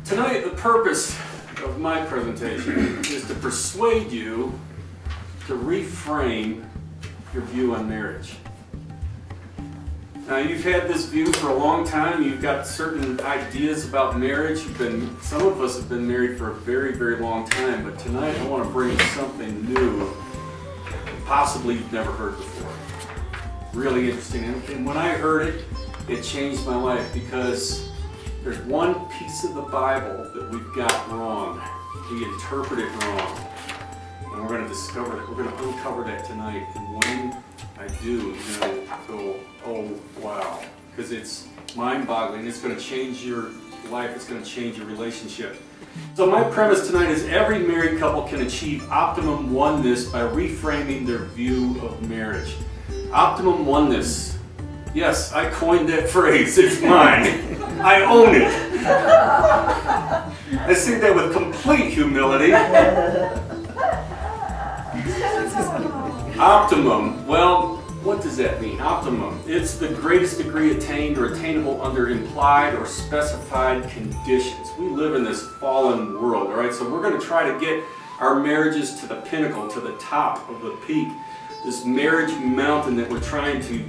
Tonight, the purpose of my presentation is to persuade you to reframe your view on marriage. Now, you've had this view for a long time. You've got certain ideas about marriage. Some of us have been married for a very, very long time, but tonight I want to bring you something new, possibly you've never heard before. Really interesting. And when I heard it, it changed my life, because there's one piece of the Bible that we've got wrong. We interpret it wrong. And we're going to discover that. We're going to uncover that tonight. And when I do, you're going to go, oh, wow. Because it's mind-boggling. It's going to change your life. It's going to change your relationship. So my premise tonight is every married couple can achieve optimum oneness by reframing their view of marriage. Optimum oneness. Yes, I coined that phrase. It's mine. I own it. I say that with complete humility. Optimum. Well, what does that mean? Optimum. It's the greatest degree attained or attainable under implied or specified conditions. We live in this fallen world, all right? So we're going to try to get our marriages to the pinnacle, to the top of the peak. This marriage mountain that we're trying to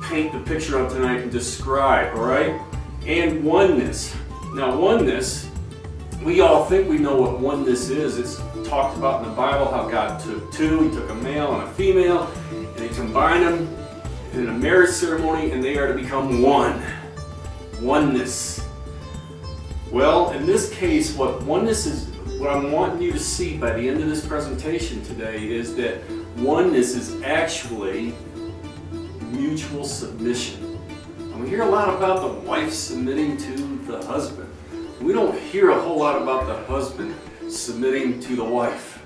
paint the picture of tonight and describe, all right? And oneness. Now, oneness, we all think we know what oneness is. It's talked about in the Bible how God took two, He took a male and a female, and He combined them in a marriage ceremony, and they are to become one. Oneness. Well, in this case, what oneness is, what I'm wanting you to see by the end of this presentation today is that oneness is actually mutual submission. And we hear a lot about the wife submitting to the husband. We don't hear a whole lot about the husband submitting to the wife.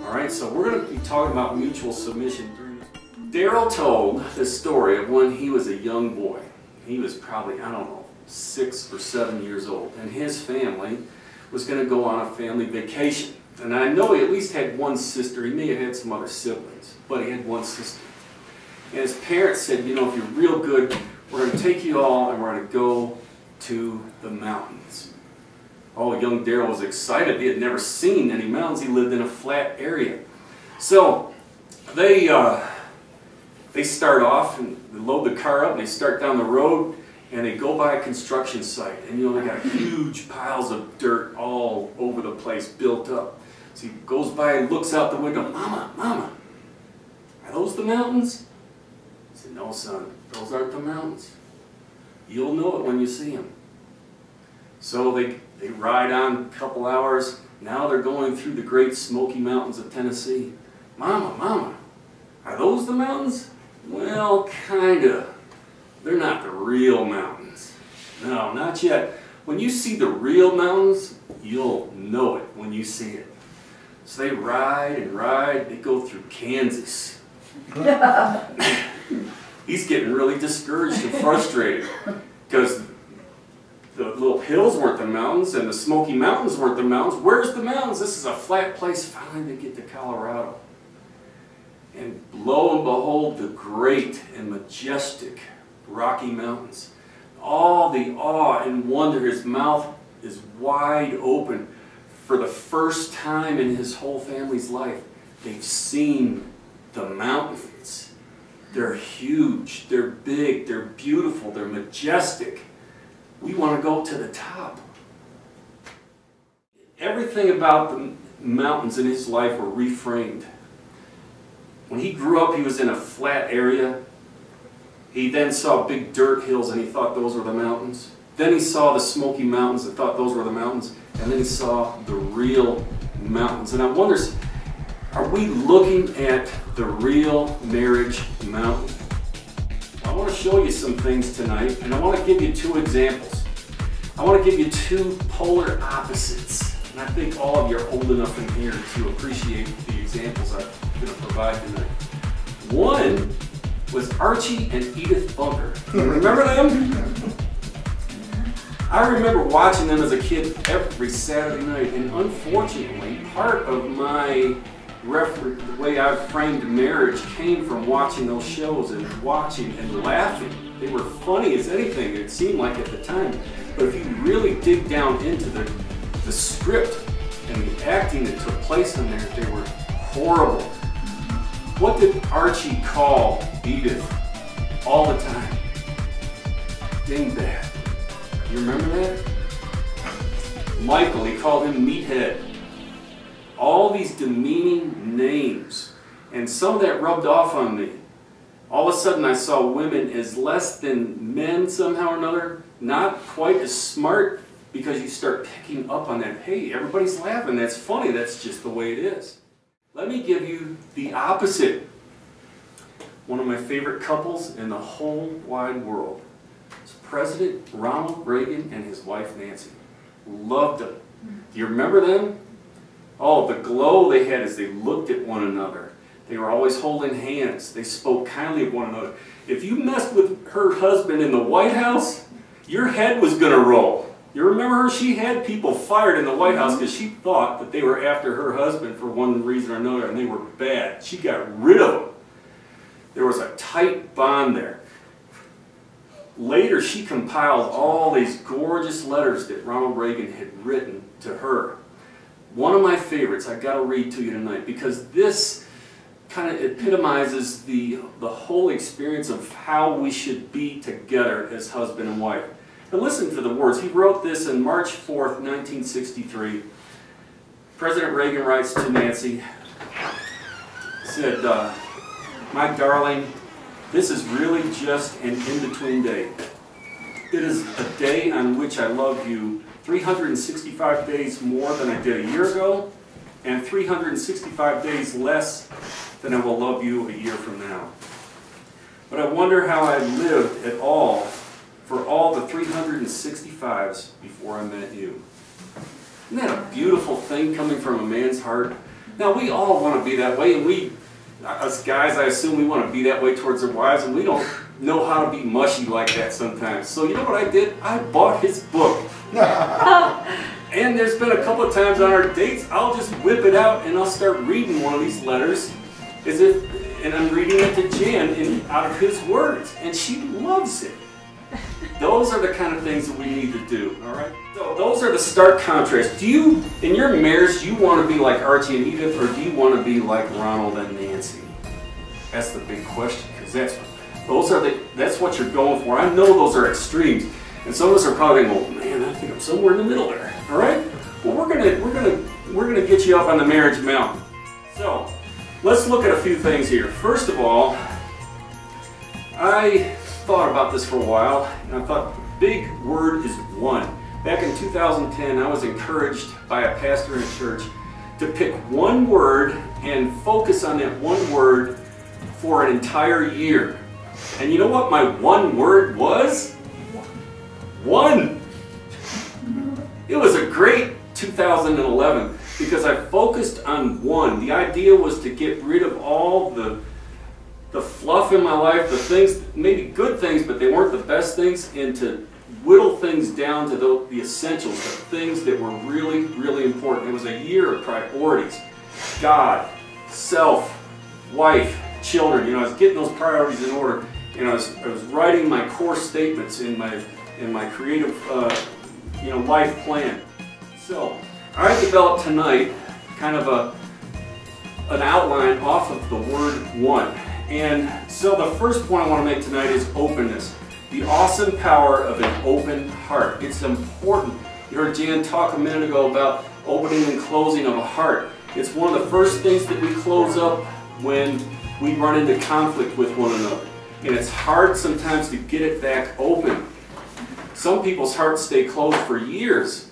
Alright, so we're going to be talking about mutual submission during this. Daryl told this story of when he was a young boy. He was probably, I don't know, 6 or 7 years old. And his family was going to go on a family vacation. And I know he at least had one sister. He may have had some other siblings, but he had one sister. And his parents said, you know, if you're real good, we're going to take you all and we're going to go to the mountains. Oh, young Daryl was excited. He had never seen any mountains. He lived in a flat area. So they start off and they load the car up and they start down the road and they go by a construction site. And you know, they got huge piles of dirt all over the place built up. So he goes by and looks out the window. Mama, Mama, are those the mountains? He said, no, son, those aren't the mountains. You'll know it when you see them. So they ride on a couple hours. Now they're going through the great Smoky Mountains of Tennessee. Mama, Mama, are those the mountains? Well, kinda. They're not the real mountains. No, not yet. When you see the real mountains, you'll know it when you see it. So they ride and ride. They go through Kansas. He's getting really discouraged and frustrated because the little hills weren't the mountains and the Smoky Mountains weren't the mountains. Where's the mountains? This is a flat place. Finally they get to Colorado. And lo and behold, the great and majestic Rocky Mountains. All the awe and wonder. His mouth is wide open. For the first time in his whole family's life, they've seen the mountains. They're huge, they're big, they're beautiful, they're majestic. We want to go to the top. Everything about the mountains in his life were reframed. When he grew up, he was in a flat area. He then saw big dirt hills and he thought those were the mountains. Then he saw the Smoky Mountains and thought those were the mountains. And then he saw the real mountains. And I wonder, are we looking at the real marriage mountain? I want to show you some things tonight, and I want to give you two examples. I want to give you two polar opposites. And I think all of you are old enough in here to appreciate the examples I'm going to provide tonight. One was Archie and Edith Bunker. Remember them? I remember watching them as a kid every Saturday night, and unfortunately, part of my the way I framed marriage came from watching those shows and watching and laughing. They were funny as anything, it seemed like at the time. But if you really dig down into the script and the acting that took place in there, they were horrible. What did Archie call Edith all the time? Dingbat. You remember that? Michael, he called him Meathead. All these demeaning names. And some of that rubbed off on me. All of a sudden I saw women as less than men somehow or another. Not quite as smart, because you start picking up on that. Hey, everybody's laughing. That's funny. That's just the way it is. Let me give you the opposite. One of my favorite couples in the whole wide world. It's President Ronald Reagan and his wife Nancy. Loved them. Do you remember them? Oh, the glow they had as they looked at one another. They were always holding hands. They spoke kindly of one another. If you messed with her husband in the White House, your head was going to roll. You remember her? She had people fired in the White House because she thought that they were after her husband for one reason or another, and they were bad. She got rid of them. There was a tight bond there. Later, she compiled all these gorgeous letters that Ronald Reagan had written to her. One of my favorites I've got to read to you tonight, because this kind of epitomizes the whole experience of how we should be together as husband and wife. And listen to the words. He wrote this on March 4th, 1963. President Reagan writes to Nancy, said, "My darling, this is really just an in-between day. It is a day on which I love you 365 days more than I did a year ago, and 365 days less than I will love you a year from now. But I wonder how I lived at all for all the 365s before I met you." Isn't that a beautiful thing coming from a man's heart? Now, we all want to be that way, and us guys, I assume we want to be that way towards our wives, and we don't know how to be mushy like that sometimes. So you know what I did? I bought his book. And there's been a couple of times on our dates, I'll just whip it out and I'll start reading one of these letters, and I'm reading it to Jan out of his words, and she loves it. Those are the kind of things that we need to do, all right? So those are the stark contrasts. Do you, in your marriage, do you want to be like Archie and Edith, or do you want to be like Ronald and Nancy? That's the big question, because that's what you're going for. I know those are extremes, and some of us are probably going, "Well, man, I think I'm somewhere in the middle there." All right? Well, we're gonna get you up on the marriage mountain. So let's look at a few things here. First of all, I thought about this for a while, and I thought the big word is one. Back in 2010, I was encouraged by a pastor in a church to pick one word and focus on that one word for an entire year. And you know what my one word was? One. It was a great 2011 because I focused on one. The idea was to get rid of all the fluff in my life, the things, maybe good things, but they weren't the best things, and to whittle things down to the essentials, the things that were really, really important. It was a year of priorities. God, self, wife, children. You know, I was getting those priorities in order. You know, I was writing my core statements in my creative, life plan. So I developed tonight kind of an outline off of the word one. And so the first point I want to make tonight is openness. The awesome power of an open heart. It's important. You heard Jan talk a minute ago about opening and closing of a heart. It's one of the first things that we close up when we run into conflict with one another. And it's hard sometimes to get it back open. Some people's hearts stay closed for years.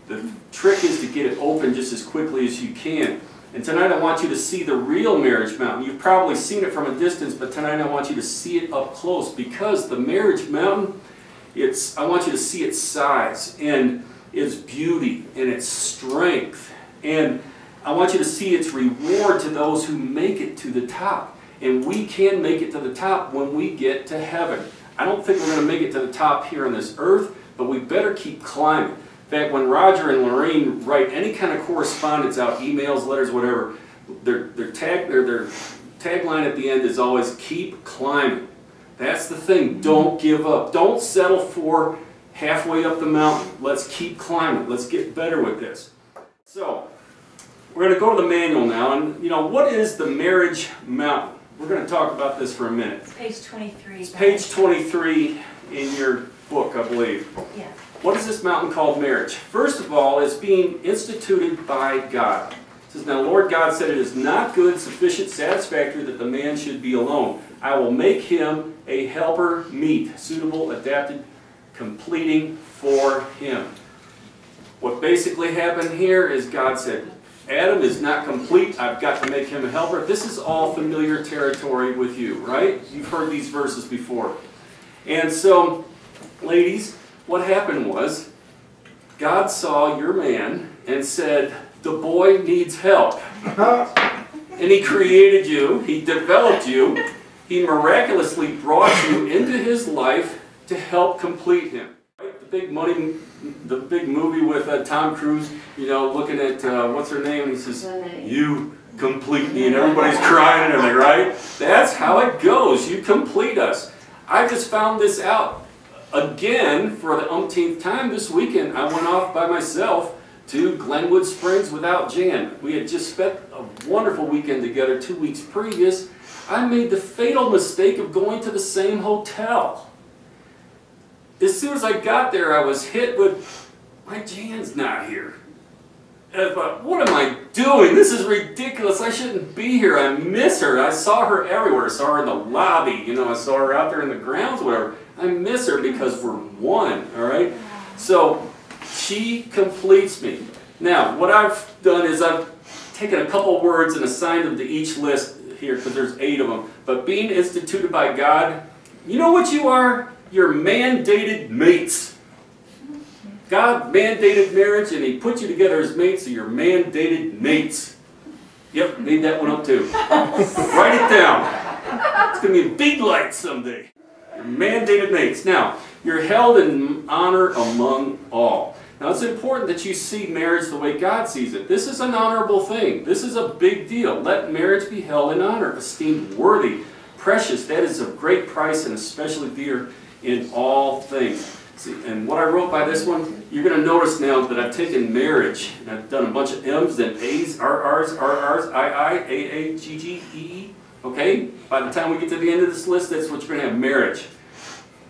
The trick is to get it open just as quickly as you can. And tonight I want you to see the real marriage mountain. You've probably seen it from a distance, but tonight I want you to see it up close, because the marriage mountain, I want you to see its size and its beauty and its strength. And I want you to see its reward to those who make it to the top. And we can make it to the top when we get to heaven. I don't think we're going to make it to the top here on this earth, but we better keep climbing. In fact, when Roger and Lorraine write any kind of correspondence out, emails, letters, whatever, their tagline at the end is always, keep climbing. That's the thing. Don't give up. Don't settle for, halfway up the mountain. Let's keep climbing. Let's get better with this. So, we're going to go to the manual now, and what is the marriage mountain? We're going to talk about this for a minute. It's page 23. It's page 23 in your book, I believe. Yeah. What is this mountain called marriage? First of all, it's being instituted by God. It says, now Lord God said, it is not good, sufficient, satisfactory that the man should be alone. I will make him a helper meet, suitable, adapted, completing for him. What basically happened here is God said, Adam is not complete, I've got to make him a helper. This is all familiar territory with you, right? You've heard these verses before. And so, ladies, what happened was, God saw your man and said, the boy needs help. And he created you, he developed you, he miraculously brought you into his life to help complete him. Right? The big movie with Tom Cruise, looking at, what's her name, and he says, you complete me, and everybody's crying and everything, right? That's how it goes, you complete us. I just found this out again for the umpteenth time this weekend. I went off by myself to Glenwood Springs without Jan. We had just spent a wonderful weekend together 2 weeks previous. I made the fatal mistake of going to the same hotel. As soon as I got there, I was hit with, my Jan's not here. And I thought, what am I doing? This is ridiculous. I shouldn't be here. I miss her. I saw her everywhere. I saw her in the lobby. I saw her out there in the grounds, whatever. I miss her because we're one, all right? So she completes me. Now, what I've done is I've taken a couple words and assigned them to each list here because there's 8 of them. But being instituted by God, you know what you are? You're mandated mates. God mandated marriage and he put you together as mates, so you're mandated mates. Yep, made that one up too. Write it down. It's going to be a big light someday. You're mandated mates. Now, you're held in honor among all. Now, it's important that you see marriage the way God sees it. This is an honorable thing. This is a big deal. Let marriage be held in honor, esteemed worthy, precious. That is of great price and especially dear in all things. See, and what I wrote by this one, you're going to notice now that I've taken marriage, and I've done a bunch of M's, then A's, RR's, RR's, II, AA, GG, EE. Okay? By the time we get to the end of this list, that's what you're going to have marriage.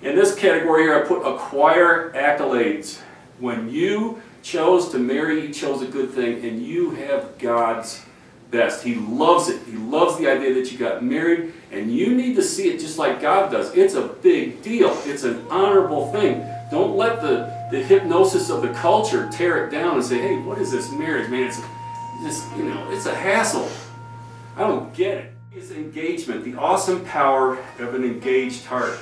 In this category here, I put acquire accolades. When you chose to marry, you chose a good thing, and you have God's best. He loves it. He loves the idea that you got married, and you need to see it just like God does. It's a big deal. It's an honorable thing. Don't let the hypnosis of the culture tear it down and say, hey, what is this marriage, man? It's a hassle. I don't get it. It's engagement, the awesome power of an engaged heart.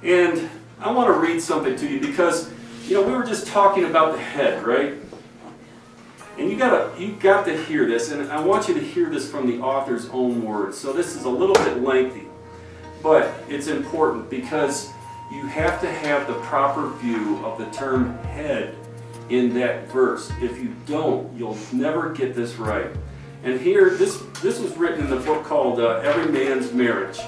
And I want to read something to you because, we were just talking about the head, right? And you got to hear this, and I want you to hear this from the author's own words. So this is a little bit lengthy, but it's important because you have to have the proper view of the term head in that verse. If you don't, you'll never get this right. And here, this was written in the book called Every Man's Marriage.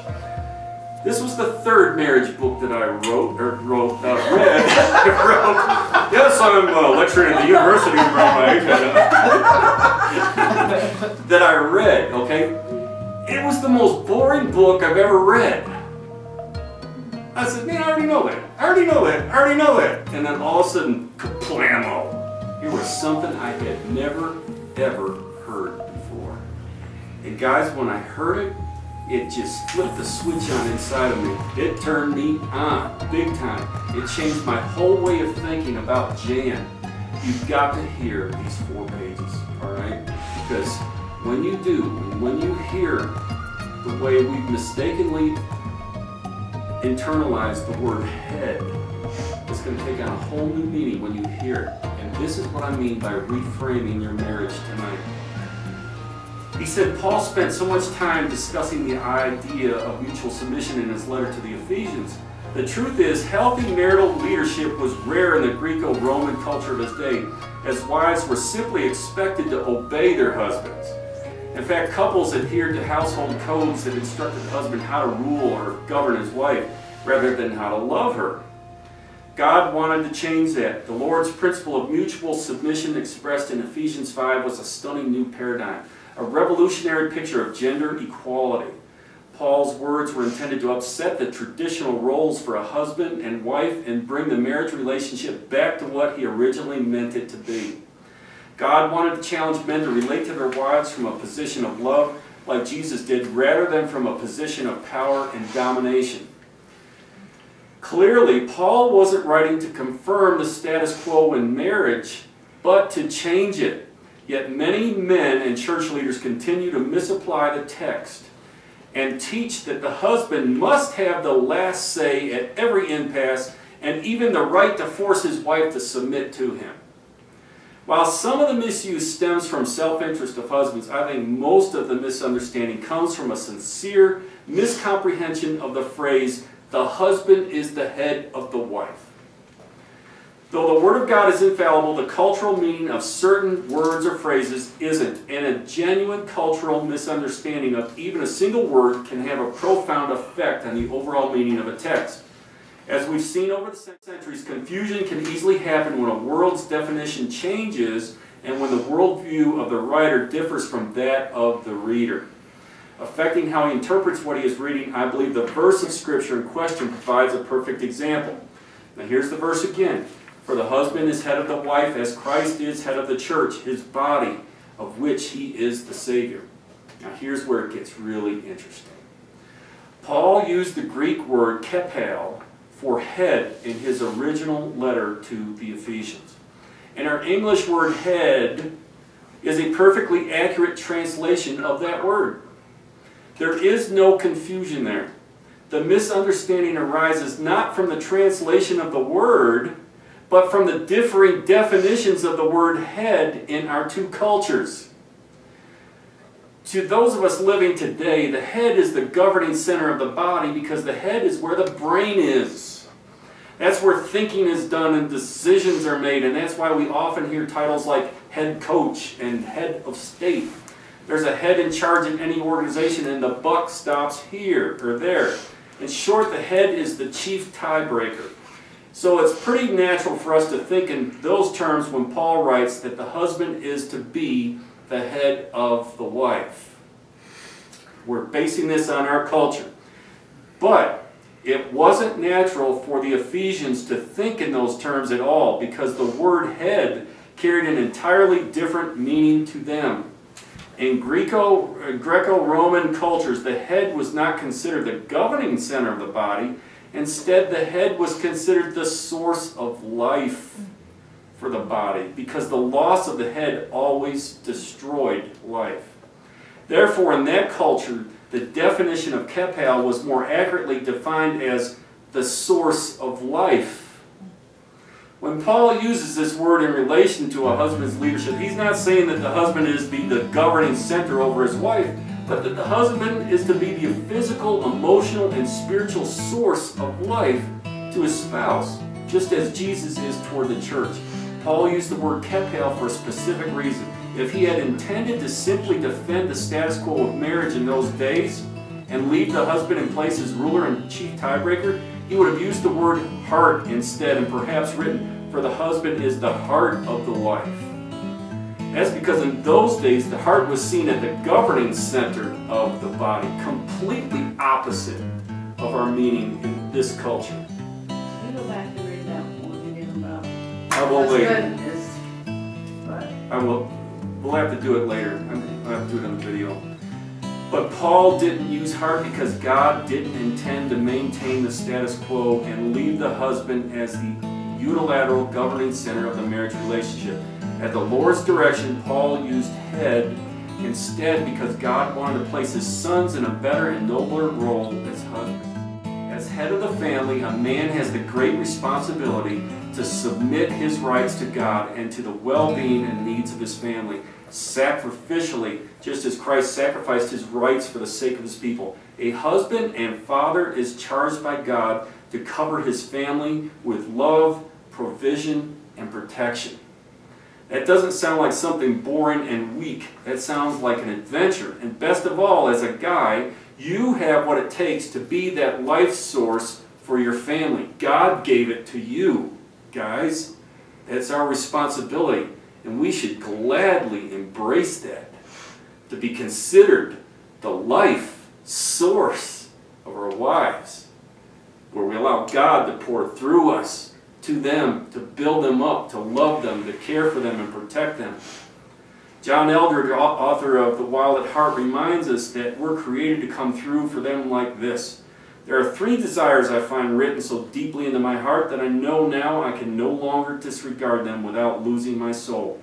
This was the 3rd marriage book that I read. Yes, I'm lecturing at the university around my age. That I read, okay? It was the most boring book I've ever read. I said, man, I already know that. I already know that. I already know that. And then all of a sudden, kablamo. Here was something I had never, ever heard before. And guys, when I heard it, it just flipped the switch on inside of me. It turned me on, big time. It changed my whole way of thinking about Jan. You've got to hear these 4 pages, all right? Because when you do, when you hear the way we've mistakenly internalized the word head, it's going to take on a whole new meaning when you hear it. And this is what I mean by reframing your marriage tonight. He said Paul spent so much time discussing the idea of mutual submission in his letter to the Ephesians. The truth is, healthy marital leadership was rare in the Greco-Roman culture of his day, as wives were simply expected to obey their husbands. In fact, couples adhered to household codes that instructed the husband how to rule or govern his wife, rather than how to love her. God wanted to change that. The Lord's principle of mutual submission expressed in Ephesians 5 was a stunning new paradigm, a revolutionary picture of gender equality. Paul's words were intended to upset the traditional roles for a husband and wife and bring the marriage relationship back to what he originally meant it to be. God wanted to challenge men to relate to their wives from a position of love, like Jesus did, rather than from a position of power and domination. Clearly, Paul wasn't writing to confirm the status quo in marriage, but to change it. Yet many men and church leaders continue to misapply the text and teach that the husband must have the last say at every impasse and even the right to force his wife to submit to him. While some of the misuse stems from self-interest of husbands, I think most of the misunderstanding comes from a sincere miscomprehension of the phrase, "the husband is the head of the wife." Though the Word of God is infallible, the cultural meaning of certain words or phrases isn't, and a genuine cultural misunderstanding of even a single word can have a profound effect on the overall meaning of a text. As we've seen over the centuries, confusion can easily happen when a word's definition changes and when the worldview of the writer differs from that of the reader. Affecting how he interprets what he is reading, I believe the verse of Scripture in question provides a perfect example. Now here's the verse again. "For the husband is head of the wife, as Christ is head of the church, his body, of which he is the Savior." Now here's where it gets really interesting. Paul used the Greek word kepal for head in his original letter to the Ephesians. And our English word head is a perfectly accurate translation of that word. There is no confusion there. The misunderstanding arises not from the translation of the word, but from the differing definitions of the word head in our two cultures. To those of us living today, the head is the governing center of the body because the head is where the brain is. That's where thinking is done and decisions are made, and that's why we often hear titles like head coach and head of state. There's a head in charge in any organization and the buck stops here or there. In short, the head is the chief tiebreaker. So it's pretty natural for us to think in those terms when Paul writes that the husband is to be the head of the wife. We're basing this on our culture. But it wasn't natural for the Ephesians to think in those terms at all because the word head carried an entirely different meaning to them. In Greco-Roman cultures, the head was not considered the governing center of the body. Instead, the head was considered the source of life for the body because the loss of the head always destroyed life. Therefore, in that culture, the definition of kepal was more accurately defined as the source of life. When Paul uses this word in relation to a husband's leadership, he's not saying that the husband is to be the governing center over his wife, but that the husband is to be the physical, emotional, and spiritual source of life to his spouse, just as Jesus is toward the church. Paul used the word kepal for a specific reason. If he had intended to simply defend the status quo of marriage in those days and leave the husband in place as ruler and chief tiebreaker, he would have used the word heart instead and perhaps written, "For the husband is the heart of the wife." That's because in those days, the heart was seen as the governing center of the body, completely opposite of our meaning in this culture. You go back and read that one again about I will later. goodness. But I will. We'll have to do it later. I'll have to do it on the video. But Paul didn't use heart because God didn't intend to maintain the status quo and leave the husband as the unilateral governing center of the marriage relationship. At the Lord's direction, Paul used head instead because God wanted to place his sons in a better and nobler role as husband. As head of the family, a man has the great responsibility to submit his rights to God and to the well-being and needs of his family, sacrificially, just as Christ sacrificed his rights for the sake of his people. A husband and father is charged by God to cover his family with love, provision, and protection. That doesn't sound like something boring and weak. That sounds like an adventure. And best of all, as a guy, you have what it takes to be that life source for your family. God gave it to you, guys. That's our responsibility, and we should gladly embrace that, to be considered the life source of our wives, where we allow God to pour through us to them, to build them up, to love them, to care for them and protect them. John Eldredge, author of The Wild at Heart, reminds us that we're created to come through for them like this. There are 3 desires I find written so deeply into my heart that I know now I can no longer disregard them without losing my soul.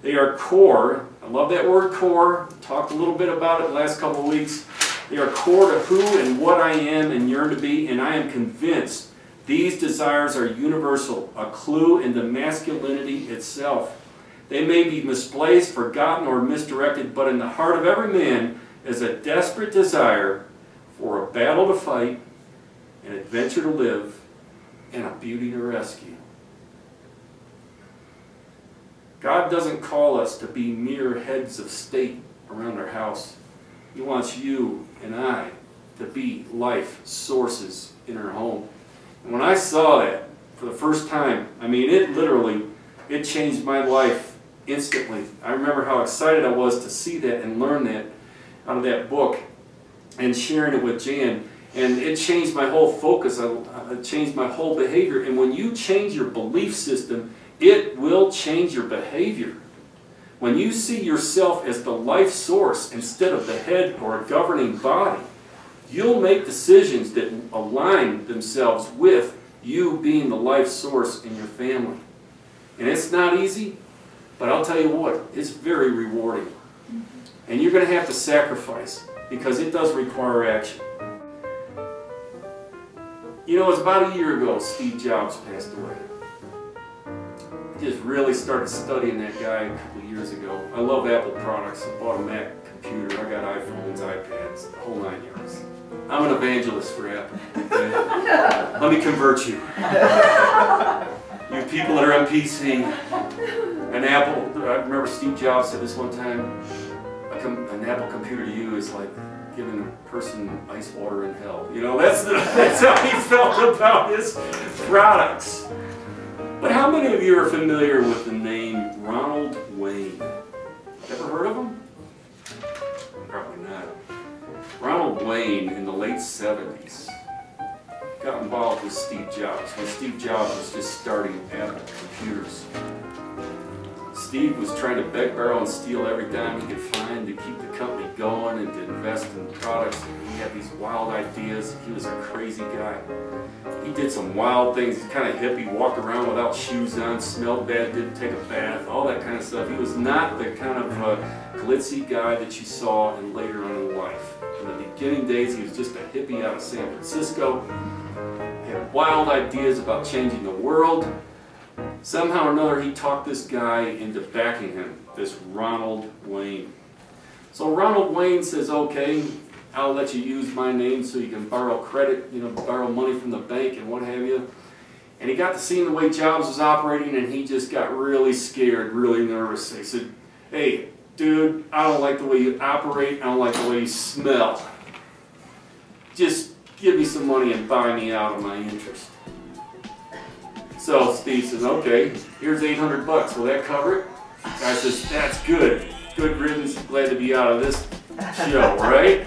They are core. I love that word core. Talked a little bit about it the last couple of weeks. They are core to who and what I am and yearn to be, and I am convinced these desires are universal, a clue into masculinity itself. They may be misplaced, forgotten, or misdirected, but in the heart of every man is a desperate desire for a battle to fight, an adventure to live, and a beauty to rescue. God doesn't call us to be mere heads of state around our house. He wants you and I to be life sources in our home. And when I saw that for the first time, I mean, it changed my life instantly. I remember how excited I was to see that and learn that out of that book and sharing it with Jan. And it changed my whole focus. It changed my whole behavior. And when you change your belief system, it will change your behavior. When you see yourself as the life source instead of the head or a governing body, you'll make decisions that align themselves with you being the life source in your family. And it's not easy, but I'll tell you what, it's very rewarding. And you're going to have to sacrifice, because it does require action. You know, it was about a year ago Steve Jobs passed away. I just really started studying that guy a couple of years ago. I love Apple products. I bought a Mac computer. I got iPhones, iPads, the whole 9 yards. I'm an evangelist for Apple. Okay? Let me convert you. You people that are on PC. An Apple, I remember Steve Jobs said this one time, an Apple computer to you is like giving a person ice water in hell. You know, that's how he felt about his products. But how many of you are familiar with the name Ronald Wayne? Ever heard of him? Probably not. Ronald Wayne in the late 70s got involved with Steve Jobs when Steve Jobs was just starting Apple computers. Steve was trying to beg, borrow, and steal every dime he could find to keep the company going and to invest in products. He had these wild ideas. He was a crazy guy. He did some wild things. He's kind of hippie, walked around without shoes on, smelled bad, didn't take a bath, all that kind of stuff. He was not the kind of glitzy guy that you saw in later on in life. In the beginning days, he was just a hippie out of San Francisco. He had wild ideas about changing the world. Somehow or another, he talked this guy into backing him, this Ronald Wayne. So Ronald Wayne says, okay, I'll let you use my name so you can borrow credit, you know, borrow money from the bank and what have you. And he got to see the way Jobs was operating, and he just got really scared, really nervous. He said, hey, dude, I don't like the way you operate. I don't like the way you smell. Just give me some money and buy me out of my interest. So Steve says, okay, here's 800 bucks. Will that cover it? The guy says, that's good. Good riddance. Glad to be out of this show, right?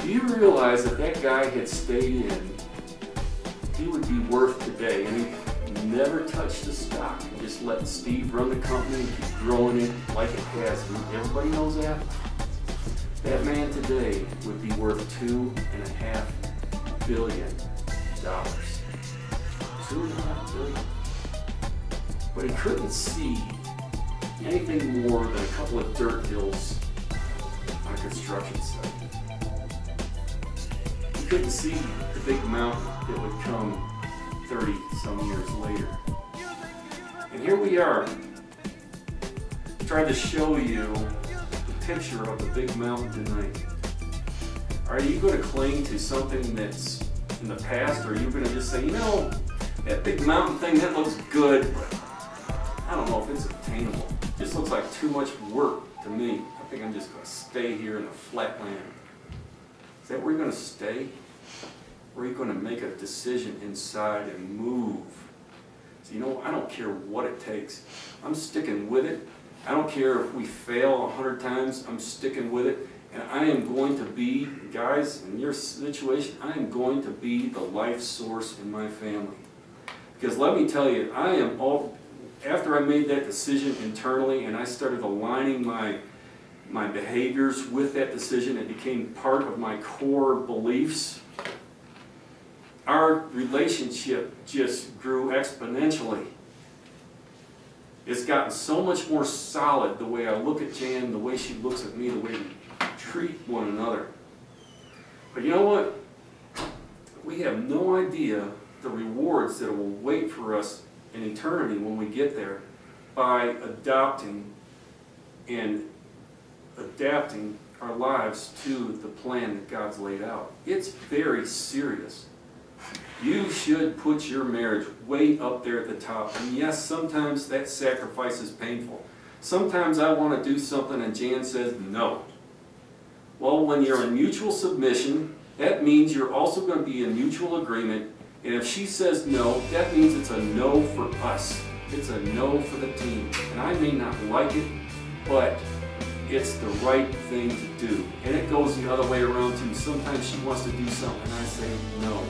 Do you realize that that guy had stayed in, he would be worth today, and he never touched the stock. He just let Steve run the company and keep growing it like it has. And everybody knows that. That man today would be worth $2.5 billion. $2.5 billion. But he couldn't see anything more than a couple of dirt hills on a construction site. He couldn't see the big mountain that would come 30-some years later. And here we are, trying to show you the picture of the big mountain tonight. Are you going to cling to something that's in the past, or are you going to just say, you know, that big mountain thing, that looks good, but I don't know if it's attainable. It just looks like too much work to me. I think I'm just going to stay here in the flat land. Is that where you're going to stay? Or are you going to make a decision inside and move? So, you know, I don't care what it takes. I'm sticking with it. I don't care if we fail 100 times, I'm sticking with it. And I am going to be, guys, in your situation, I am going to be the life source in my family. Because let me tell you, after I made that decision internally and I started aligning my behaviors with that decision, it became part of my core beliefs. Our relationship just grew exponentially. It's gotten so much more solid, the way I look at Jan, the way she looks at me, the way we treat one another. But you know what? We have no idea the rewards that will wait for us in eternity when we get there by adopting and adapting our lives to the plan that God's laid out. It's very serious. You should put your marriage way up there at the top. And yes, sometimes that sacrifice is painful. Sometimes I want to do something and Jan says no. Well, when you're in mutual submission, that means you're also going to be in mutual agreement. And if she says no, that means it's a no for us. It's a no for the team. And I may not like it, but it's the right thing to do. And it goes the other way around too. Sometimes she wants to do something and I say no.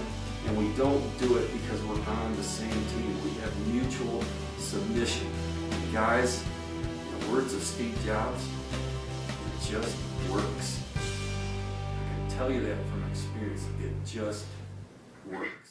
And we don't do it because we're on the same team. We have mutual submission. And guys, in the words of Steve Jobs, it just works. I can tell you that from experience. It just works.